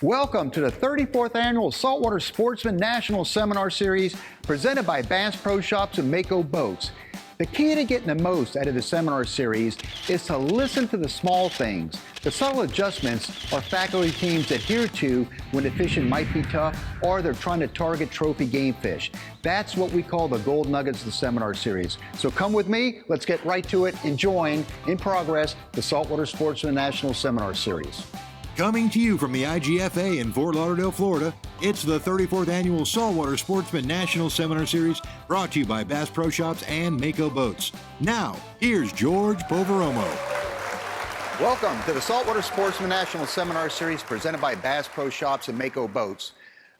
Welcome to the 34th Annual Saltwater Sportsman National Seminar Series presented by Bass Pro Shops and Mako Boats. The key to getting the most out of the seminar series is to listen to the small things, the subtle adjustments our faculty teams adhere to when the fishing might be tough or they're trying to target trophy game fish. That's what we call the gold nuggets of the seminar series. So come with me, let's get right to it and join, in progress, the Saltwater Sportsman National Seminar Series. Coming to you from the IGFA in Fort Lauderdale, Florida, it's the 34th Annual Saltwater Sportsman National Seminar Series, brought to you by Bass Pro Shops and Mako Boats. Now, here's George Poveromo. Welcome to the Saltwater Sportsman National Seminar Series presented by Bass Pro Shops and Mako Boats.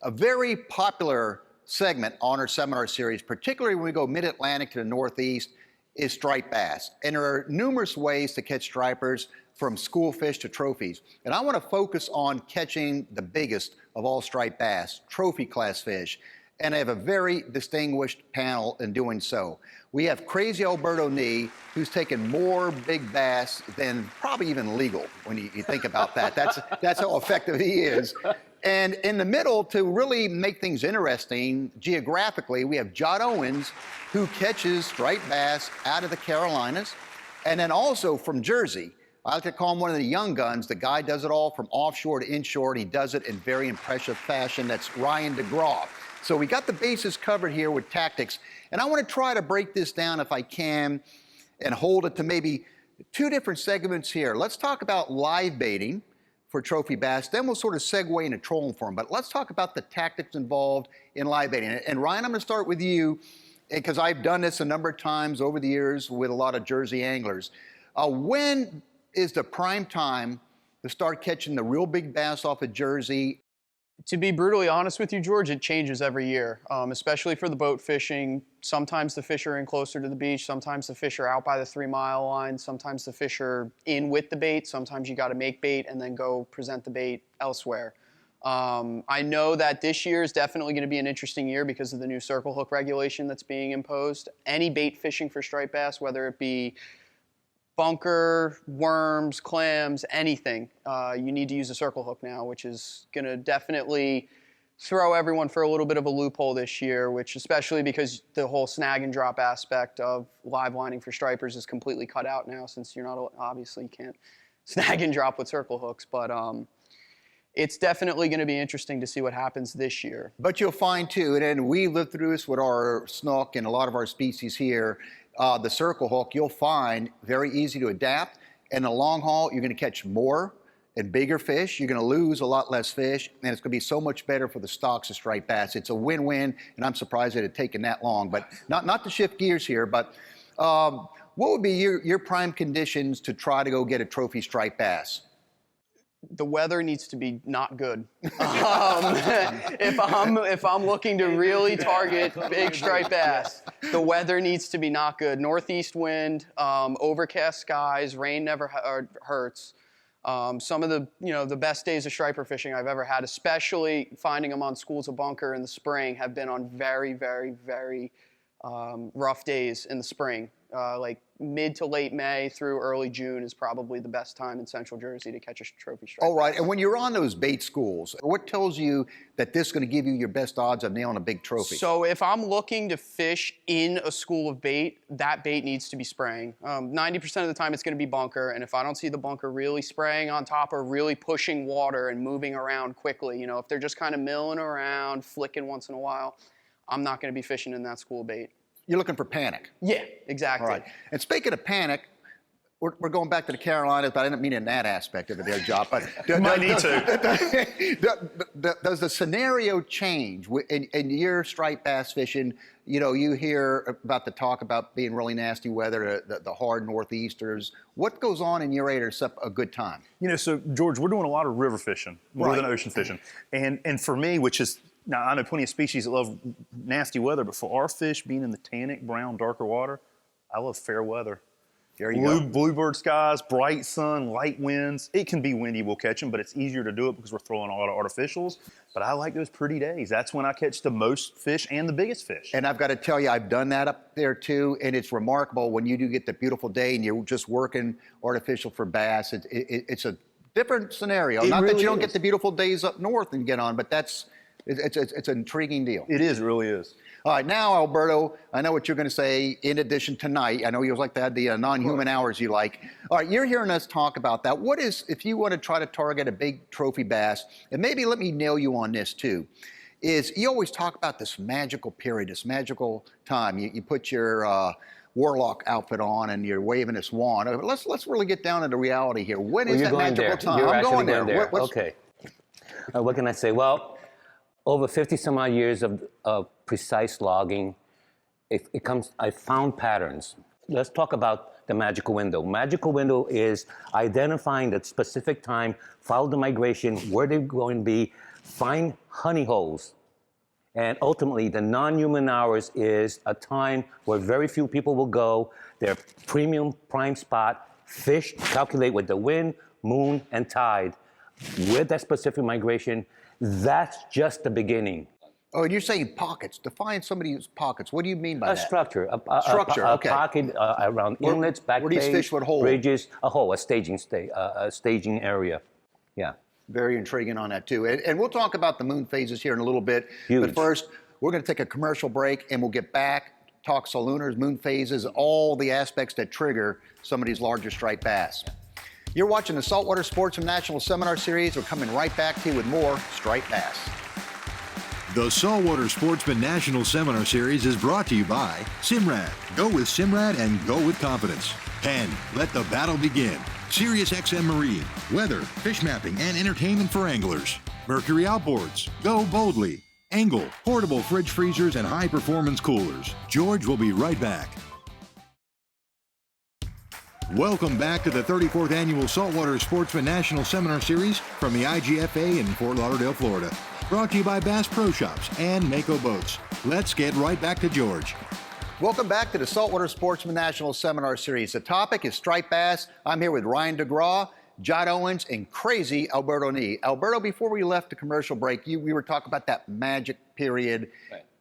A very popular segment on our seminar series, particularly when we go mid-Atlantic to the Northeast, is striped bass. And there are numerous ways to catch stripers, from school fish to trophies. And I want to focus on catching the biggest of all striped bass, trophy class fish. And I have a very distinguished panel in doing so. We have Crazy Alberto Nee, who's taken more big bass than probably even legal when you think about that. That's how effective he is. And in the middle, to really make things interesting, geographically, we have John Owens, who catches striped bass out of the Carolinas. And then also from Jersey, I like to call him one of the young guns. The guy does it all from offshore to inshore, and he does it in very impressive fashion. That's Ryan DeGraw. So we got the bases covered here with tactics, and I want to try to break this down if I can and hold it to maybe two different segments here. Let's talk about live baiting for trophy bass, then we'll sort of segue into trolling for them. But let's talk about the tactics involved in live baiting. And Ryan, I'm going to start with you, because I've done this a number of times over the years with a lot of Jersey anglers. When is the prime time to start catching the real big bass off of Jersey? To be brutally honest with you, George, it changes every year, especially for the boat fishing. Sometimes the fish are in closer to the beach. Sometimes the fish are out by the 3-mile line. Sometimes the fish are in with the bait. Sometimes you got to make bait and then go present the bait elsewhere. I know that this year is definitely going to be an interesting year because of the new circle hook regulation that's being imposed. Any bait fishing for striped bass, whether it be bunker, worms, clams, anything, you need to use a circle hook now, which is going to definitely throw everyone for a little bit of a loophole this year, which especially because the whole snag and drop aspect of live lining for stripers is completely cut out now, since you're not, obviously you can't snag and drop with circle hooks, but it's definitely going to be interesting to see what happens this year. But you'll find too, and we lived through this with our snook and a lot of our species here, the circle hook, you'll find very easy to adapt. In the long haul, you're going to catch more and bigger fish. You're going to lose a lot less fish, and it's going to be so much better for the stocks of striped bass. It's a win-win, and I'm surprised it had taken that long. But not to shift gears here, but what would be your prime conditions to try to go get a trophy striped bass? The weather needs to be not good. If I'm looking to really target big striped bass, the weather needs to be not good. Northeast wind, overcast skies, rain never hurts. Some of the best days of striper fishing I've ever had, especially finding them on schools of bunker in the spring, have been on very, very, very rough days in the spring. Like mid to late May through early June is probably the best time in Central Jersey to catch a trophy striped bass. All right, and when you're on those bait schools, what tells you that this is going to give you your best odds of nailing a big trophy? So if I'm looking to fish in a school of bait, that bait needs to be spraying. 90% of the time it's going to be bunker, and if I don't see the bunker really spraying on top or really pushing water and moving around quickly, if they're just kind of milling around, flicking once in a while, I'm not going to be fishing in that school of bait. You're looking for panic. Yeah, exactly. All right. And speaking of panic, we're going back to the Carolinas, but I didn't mean in that aspect of it there, Job. But might need to. Does the scenario change in your striped bass fishing? You hear about the talk about being really nasty weather, the hard northeasters. What goes on in your area to set a good time? So George, we're doing a lot of river fishing more than Right. ocean fishing, and for me, which is. Now, I know plenty of species that love nasty weather, but for our fish being in the tannic, brown, darker water, I love fair weather. There you go. Bluebird skies, bright sun, light winds. It can be windy, we'll catch them, but it's easier to do it because we're throwing a lot of artificials. But I like those pretty days. That's when I catch the most fish and the biggest fish. And I've got to tell you, I've done that up there too, and it's remarkable when you do get the beautiful day and you're just working artificial for bass. It's a different scenario. It Not that really you don't get is. the beautiful days up north and get on, but it's an intriguing deal. It is, it really is. All right, now, Alberto, I know what you're going to say in addition tonight. I know you like to add the non-human hours you like. All right, you're hearing us talk about that. What is, if you want to try to target a big trophy bass, and maybe let me nail you on this too, is you always talk about this magical period, this magical time. You put your warlock outfit on and you're waving this wand. Let's really get down into reality here. When is that magical time? You're I'm actually going there. Okay. What can I say? Well, over 50 some odd years of precise logging, I found patterns. Let's talk about the magical window. Magical window is identifying the specific time, follow the migration, where they're going to be, find honey holes. And ultimately, the non-human hours is a time where very few people will go. They're premium prime spot, fish, calculate with the wind, moon, and tide. With that specific migration, that's just the beginning. Oh, and you're saying pockets. Define somebody's pockets. What do you mean by A that? structure, Structure, a okay. pocket around inlets, back where these bays, fish would hold. bridges, a staging area. Yeah. Very intriguing on that too. And we'll talk about the moon phases here in a little bit. Huge. But first, we're going to take a commercial break and we'll get back, talk saluners, moon phases, all the aspects that trigger some of these larger striped bass. You're watching the Saltwater Sportsman National Seminar Series. We're coming right back to you with more striped bass. The Saltwater Sportsman National Seminar Series is brought to you by SIMRAD. Go with SIMRAD and go with confidence. Penn, let the battle begin. SiriusXM Marine, weather, fish mapping, and entertainment for anglers. Mercury Outboards, go boldly. ENGEL, portable fridge freezers and high-performance coolers. George will be right back. Welcome back to the 34th Annual Saltwater Sportsman National Seminar Series from the IGFA in Fort Lauderdale, Florida. Brought to you by Bass Pro Shops and Mako Boats. Let's get right back to George. Welcome back to the Saltwater Sportsman National Seminar Series. The topic is striped bass. I'm here with Ryan DeGraw, John Owens, and crazy Alberto Nee. Alberto, before we left the commercial break, we were talking about that magic period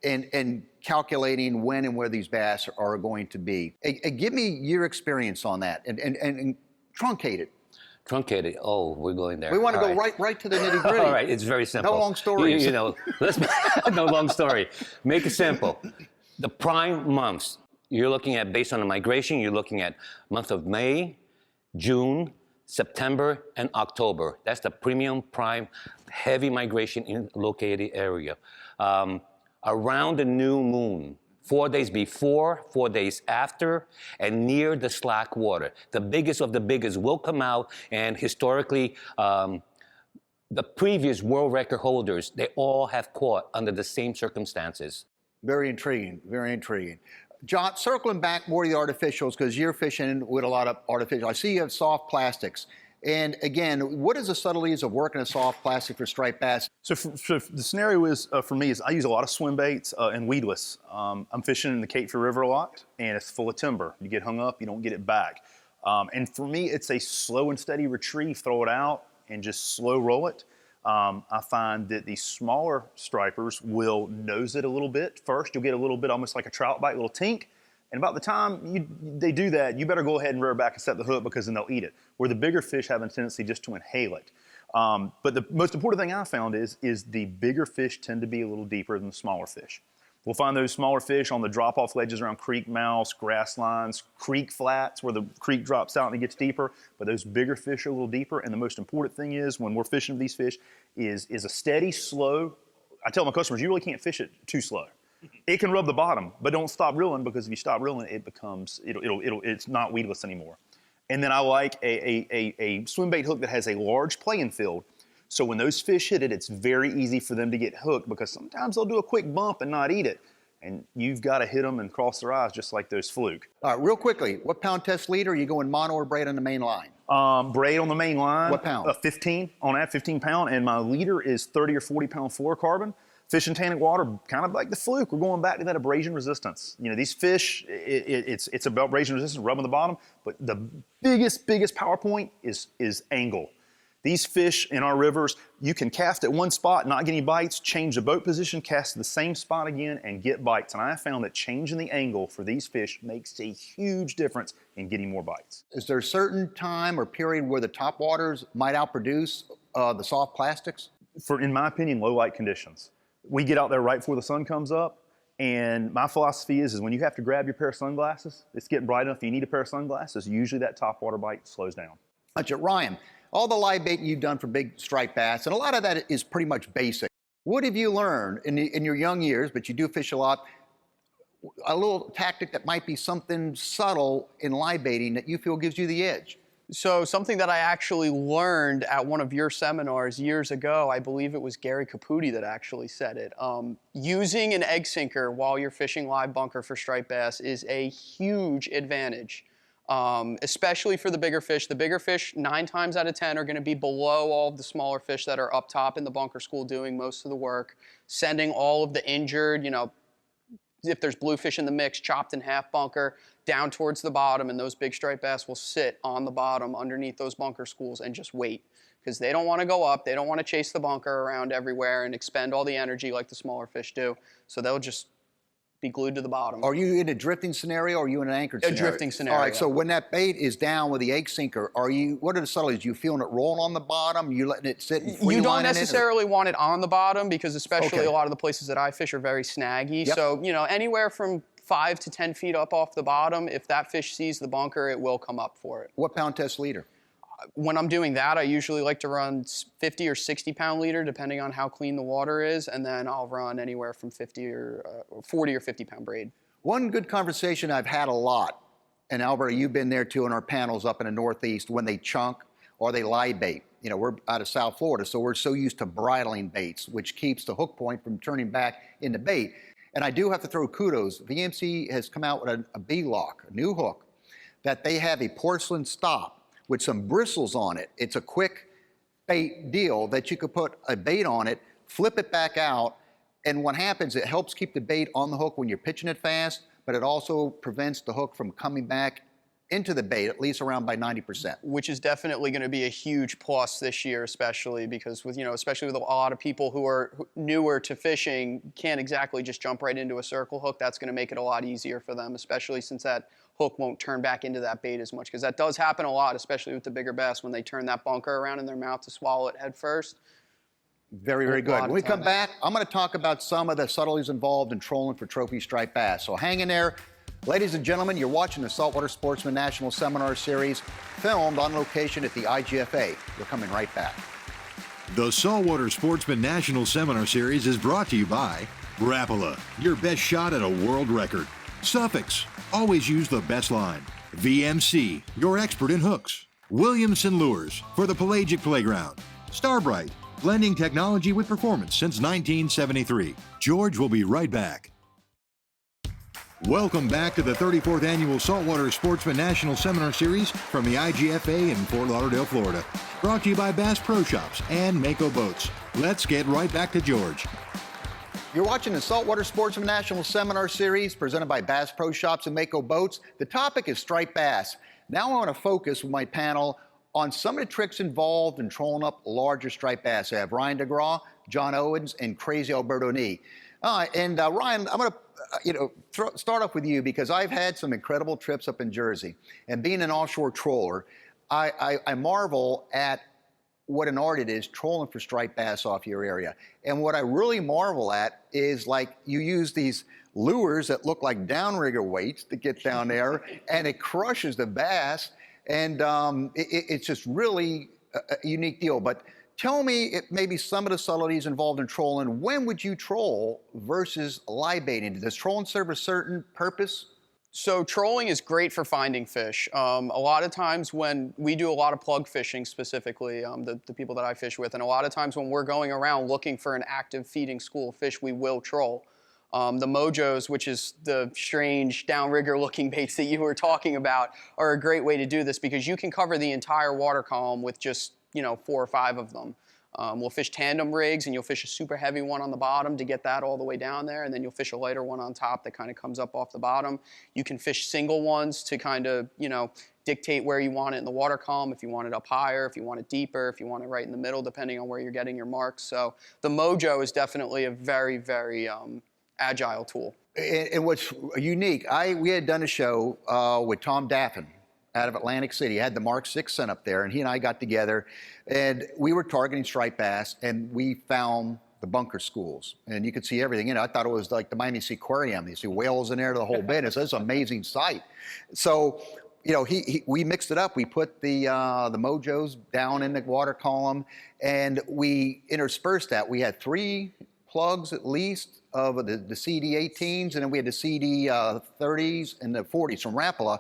and calculating when and where these bass are going to be. Give me your experience on that and truncate it. Truncated. Oh, we're going there. We want to All go right to the nitty gritty. All right, it's very simple. No long stories. Let's no long story. Make it simple. The prime months you're looking at, based on the migration, you're looking at month of May, June, September, and October. That's the premium prime heavy migration in located area. Around the new moon, 4 days before, 4 days after, and near the slack water. The biggest of the biggest will come out, and historically, the previous world record holders, they all have caught under the same circumstances. Very intriguing, very intriguing. John, circling back more to the artificials, because you're fishing with a lot of artificial. I see you have soft plastics. And again, what is the subtleties of working a soft plastic for striped bass? So the scenario is, for me, is I use a lot of swim baits and weedless. I'm fishing in the Cape Fear River a lot, and it's full of timber. You get hung up, you don't get it back. And for me, it's a slow and steady retrieve. Throw it out and just slow roll it. I find that the smaller stripers will nose it a little bit first. You'll get a little bit almost like a trout bite, a little tink. And about the time they do that, you better go ahead and rear back and set the hook, because then they'll eat it. Where the bigger fish have a tendency just to inhale it. But the most important thing I found is the bigger fish tend to be a little deeper than the smaller fish. We'll find those smaller fish on the drop-off ledges around creek mouths, grass lines, creek flats where the creek drops out and it gets deeper. But those bigger fish are a little deeper. And the most important thing is, when we're fishing with these fish, is a steady, slow. I tell my customers, you really can't fish it too slow. It can rub the bottom, but don't stop reeling, because if you stop reeling, it becomes it's not weedless anymore. And then I like a swim bait hook that has a large playing field. So when those fish hit it, it's very easy for them to get hooked, because sometimes they'll do a quick bump and not eat it. And you've got to hit them and cross their eyes just like those fluke. All right, real quickly, what pound test leader? Are you going mono or braid on the main line? Braid on the main line. What pound? 15 on that, 15 pound. And my leader is 30 or 40 pound fluorocarbon. Fish in tannic water, kind of like the fluke. We're going back to that abrasion resistance. You know, these fish, it's about abrasion resistance, rubbing the bottom. But the biggest PowerPoint is angle. These fish in our rivers, you can cast at one spot, not get any bites, change the boat position, cast to the same spot again, and get bites. And I have found that changing the angle for these fish makes a huge difference in getting more bites. Is there a certain time or period where the top waters might outproduce the soft plastics? In my opinion, low light conditions. We get out there right before the sun comes up, and my philosophy is when you have to grab your pair of sunglasses, it's getting bright enough, you need a pair of sunglasses, usually that top water bite slows down. That's it. Ryan, all the live baiting you've done for big striped bass, and a lot of that is pretty much basic. What have you learned in your young years, but you do fish a lot, a little tactic that might be something subtle in live baiting that you feel gives you the edge? So something that I actually learned at one of your seminars years ago, I believe it was Gary Caputi that actually said it. Using an egg sinker while you're fishing live bunker for striped bass is a huge advantage, especially for the bigger fish. The bigger fish, 9 times out of 10, are going to be below all of the smaller fish that are up top in the bunker school doing most of the work, sending all of the injured, if there's bluefish in the mix, chopped in half bunker, down towards the bottom, and those big striped bass will sit on the bottom underneath those bunker schools and just wait, because they don't want to go up, they don't want to chase the bunker around everywhere and expend all the energy like the smaller fish do, so they'll just be glued to the bottom. Are you in a drifting scenario or are you in an anchored scenario? A drifting scenario. All right, so when that bait is down with the egg sinker, what are the subtleties? You feeling it roll on the bottom? You letting it sit and free You don't line necessarily want it on the bottom, because especially Okay. a lot of the places that I fish are very snaggy. Yep. So, anywhere from 5 to 10 feet up off the bottom, if that fish sees the bunker, it will come up for it. What pound test leader? When I'm doing that, I usually like to run 50 or 60 pound leader, depending on how clean the water is, and then I'll run anywhere from 40 or 50 pound braid. One good conversation I've had a lot, and Alberta, you've been there too in our panels up in the Northeast, when they chunk or they live bait. We're out of South Florida, so we're so used to bridling baits, which keeps the hook point from turning back into bait. And I do have to throw kudos. VMC has come out with a B-LOK, a new hook, that they have a porcelain stop with some bristles on it. It's a quick bait deal that you could put a bait on it, flip it back out, and what happens, it helps keep the bait on the hook when you're pitching it fast, but it also prevents the hook from coming back into the bait, at least around by 90%. Which is definitely going to be a huge plus this year, especially because especially with a lot of people who are newer to fishing, can't exactly just jump right into a circle hook. That's going to make it a lot easier for them, especially since that hook won't turn back into that bait as much, because that does happen a lot, especially with the bigger bass, when they turn that bunker around in their mouth to swallow it head first. Very, very good. When we come back, I'm going to talk about some of the subtleties involved in trolling for trophy striped bass. So hang in there. Ladies and gentlemen, you're watching the Saltwater Sportsman National Seminar Series, filmed on location at the IGFA. We're coming right back. The Saltwater Sportsman National Seminar Series is brought to you by Rapala, your best shot at a world record. Suffix, always use the best line. VMC, your expert in hooks. Williamson Lures, for the pelagic playground. Starbright, blending technology with performance since 1973. George will be right back. Welcome back to the 34th Annual Saltwater Sportsman National Seminar Series from the IGFA in Fort Lauderdale, Florida. Brought to you by Bass Pro Shops and Mako Boats. Let's get right back to George. You're watching the Saltwater Sportsman National Seminar Series presented by Bass Pro Shops and Mako Boats. The topic is striped bass. Now I want to focus with my panel on some of the tricks involved in trolling up larger striped bass. I have Ryan DeGraw, John Owens, and Crazy Alberto Nee. Ryan, I'm going to start off with you, because I've had some incredible trips up in Jersey. And being an offshore troller, I marvel at what an art it is trolling for striped bass off your area. And what I really marvel at is, like, you use these lures that look like downrigger weights to get down there, and it crushes the bass. And it's just really a unique deal. But tell me maybe some of the subtleties involved in trolling. When would you troll versus live baiting? Does trolling serve a certain purpose? So trolling is great for finding fish. A lot of times when we do a lot of plug fishing specifically, the people that I fish with, and a lot of times when we're going around looking for an active feeding school of fish, we will troll. The mojos, which is the strange downrigger looking baits that you were talking about, are a great way to do this, because you can cover the entire water column with just 4 or 5 of them. We'll fish tandem rigs, and you'll fish a super heavy one on the bottom to get that all the way down there, and then you'll fish a lighter one on top that kind of comes up off the bottom. You can fish single ones to kind of, dictate where you want it in the water column, if you want it up higher, if you want it deeper, if you want it right in the middle, depending on where you're getting your marks. So the Mojo is definitely a very, very agile tool. And what's unique, we had done a show with Tom Daffin out of Atlantic City. He had the Mark 6 sent up there, and he and I got together, and we were targeting striped bass, and we found the bunker schools, and you could see everything. You know, I thought it was like the Miami Sea Aquarium. You see whales in there, the whole bit. It's an amazing sight. So, you know, we mixed it up. We put the Mojos down in the water column, and we interspersed that. We had 3 plugs at least of the CD18s, and then we had the CD30s and the 40s from Rapala.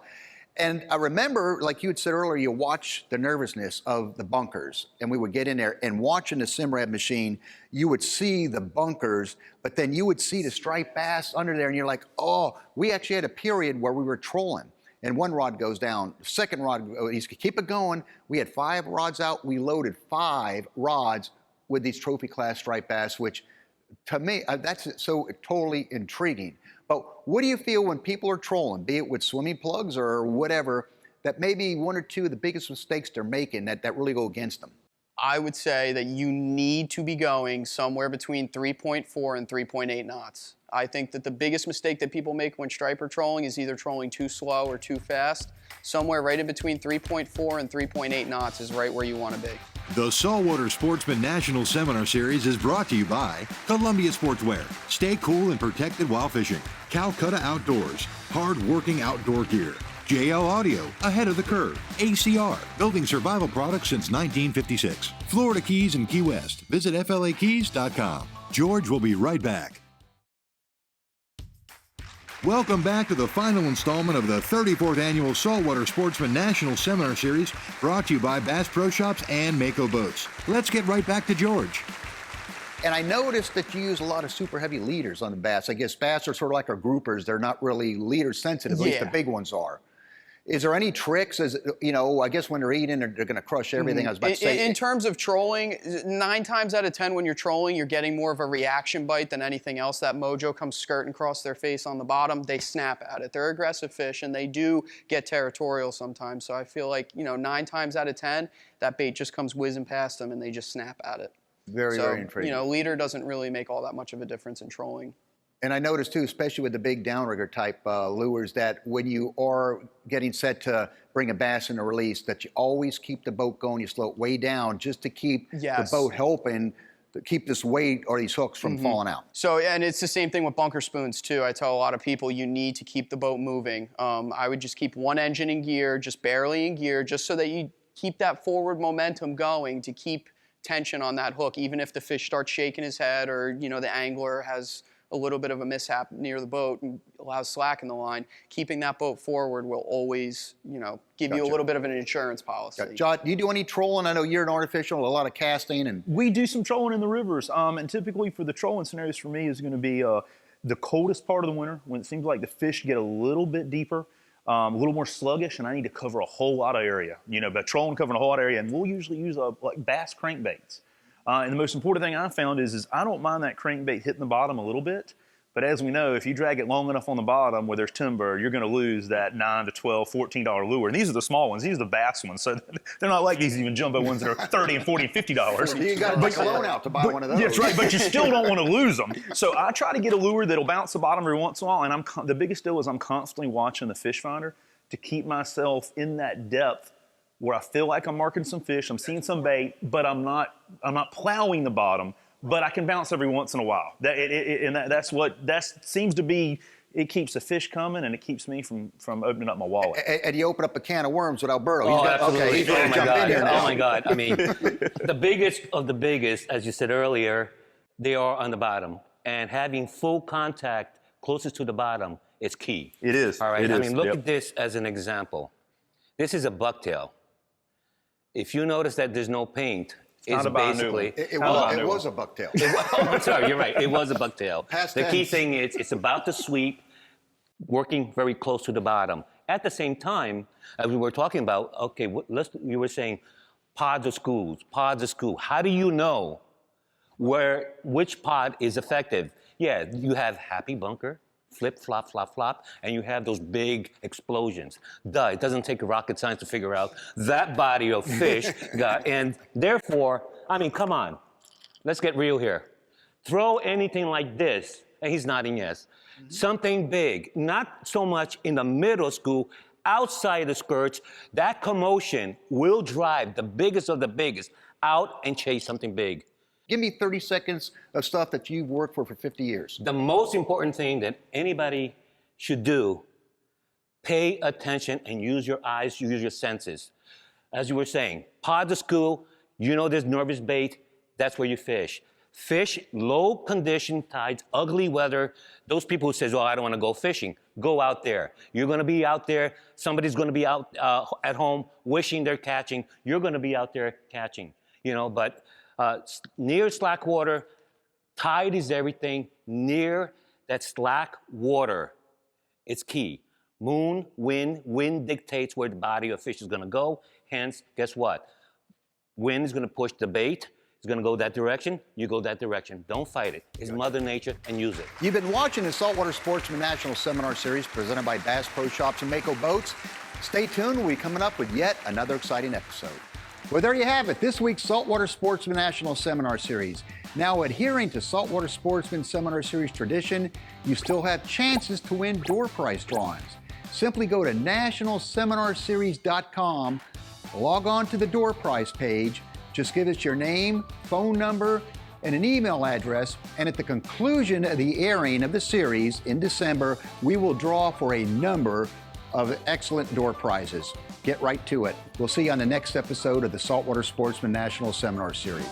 And I remember, like you had said earlier, you watch the nervousness of the bunkers, and we would get in there and watching the SIMRAD machine, you would see the bunkers, but then you would see the striped bass under there, and you're like, oh, we actually had a period where we were trolling, and one rod goes down, the second rod, he's keep it going. We had 5 rods out. We loaded 5 rods with these trophy class striped bass, which to me, that's so totally intriguing. But what do you feel when people are trolling, be it with swimming plugs or whatever, that maybe 1 or 2 of the biggest mistakes they're making that really go against them? I would say that you need to be going somewhere between 3.4 and 3.8 knots. I think that the biggest mistake that people make when striper trolling is either trolling too slow or too fast. Somewhere right in between 3.4 and 3.8 knots is right where you want to be. The Saltwater Sportsman National Seminar Series is brought to you by Columbia Sportswear. Stay cool and protected while fishing. Calcutta Outdoors. Hard-working outdoor gear. JL Audio, ahead of the curve. ACR, building survival products since 1956. Florida Keys and Key West. Visit flakeys.com. George will be right back. Welcome back to the final installment of the 34th Annual Saltwater Sportsman National Seminar Series, brought to you by Bass Pro Shops and Mako Boats. Let's get right back to George. And I noticed that you use a lot of super heavy leaders on the bass. I guess bass are sort of like our groupers. They're not really leader sensitive, at least the big ones are. Is there any tricks, as you know, I guess when they're eating, they're going to crush everything. I was about to say. In terms of trolling, 9 times out of 10 when you're trolling, you're getting more of a reaction bite than anything else. That Mojo comes skirting across their face on the bottom. They snap at it. They're aggressive fish, and they do get territorial sometimes. So I feel like, 9 times out of 10, that bait just comes whizzing past them, and they just snap at it. Very intriguing. Leader doesn't really make all that much of a difference in trolling. And I noticed too, especially with the big downrigger type lures, that when you are getting set to bring a bass in a release, that you always keep the boat going. You slow it way down just to keep the boat helping to keep this weight or these hooks from falling out. So, and it's the same thing with bunker spoons too. I tell a lot of people you need to keep the boat moving. I would just keep one engine in gear, just barely in gear, just so that you keep that forward momentum going to keep tension on that hook, even if the fish starts shaking his head or, the angler has a little bit of a mishap near the boat and allows slack in the line. Keeping that boat forward will always, give you a little bit of an insurance policy. John, do you do any trolling? I know you're an artificial, a lot of casting. And we do some trolling in the rivers. And typically for the trolling scenarios for me is going to be the coldest part of the winter when it seems like the fish get a little bit deeper, a little more sluggish, and I need to cover a whole lot of area. But trolling covering a whole lot of area, and we'll usually use like bass crankbaits. And the most important thing I found is I don't mind that crankbait hitting the bottom a little bit, but as we know, if you drag it long enough on the bottom where there's timber, you're going to lose that $9 to $12, $14 lure. And these are the small ones. These are the bass ones. So they're not like these even jumbo ones that are $30 and $40 and $50. You got to make a loan out to buy one of those. That's right, but you still don't want to lose them. So I try to get a lure that'll bounce the bottom every once in a while, and the biggest deal is I'm constantly watching the fish finder to keep myself in that depth where I feel like I'm marking some fish, I'm seeing some bait, but I'm not plowing the bottom, but I can bounce every once in a while. That seems to be, it keeps the fish coming and it keeps me from opening up my wallet. And you open up a can of worms with Alberto. Oh, absolutely. He's ready to jump in here now. Oh my God. I mean, the biggest of the biggest, as you said earlier, they are on the bottom. And having full contact closest to the bottom is key. It is. All right. It is. Look at this as an example. This is a bucktail. If you notice that there's no paint, it's basically... It was a bucktail. I'm sorry, you're right. It was a bucktail. The key tense. thing is it's about to sweep, working very close to the bottom. At the same time, as we were talking about, you were saying pods or schools. How do you know which pod is effective? Yeah, you have happy bunker, flip, flop, flop, flop, and you have those big explosions. Duh, it doesn't take rocket science to figure out that body of fish and therefore, I mean, come on, let's get real here. Throw anything like this, and he's nodding yes. Something big, not so much in the middle school, outside the skirts, that commotion will drive the biggest of the biggest out and chase something big. Give me 30 seconds of stuff that you've worked for 50 years. The most important thing that anybody should do, pay attention and use your eyes, use your senses. As you were saying, pod to school, you know there's nervous bait, that's where you fish. Fish, low condition tides, ugly weather. Those people who says, well, I don't want to go fishing, go out there. You're going to be out there. Somebody's going to be out at home wishing they're catching. You're going to be out there catching, you know, but near slack water, tide is everything. Near that slack water, it's key. Moon, wind dictates where the body of fish is going to go. Hence, guess what? Wind is going to push the bait. It's going to go that direction, you go that direction. Don't fight it. It's Mother Nature, and use it. You've been watching the Saltwater Sportsman National Seminar Series presented by Bass Pro Shops and Mako Boats. Stay tuned. We'll be coming up with yet another exciting episode. Well, there you have it, this week's Saltwater Sportsman National Seminar Series. Now, adhering to Saltwater Sportsman Seminar Series tradition, you still have chances to win door prize drawings. Simply go to nationalseminarseries.com, log on to the door prize page, just give us your name, phone number, and an email address, and at the conclusion of the airing of the series in December, we will draw for a number of excellent door prizes. Get right to it. We'll see you on the next episode of the Saltwater Sportsman National Seminar Series.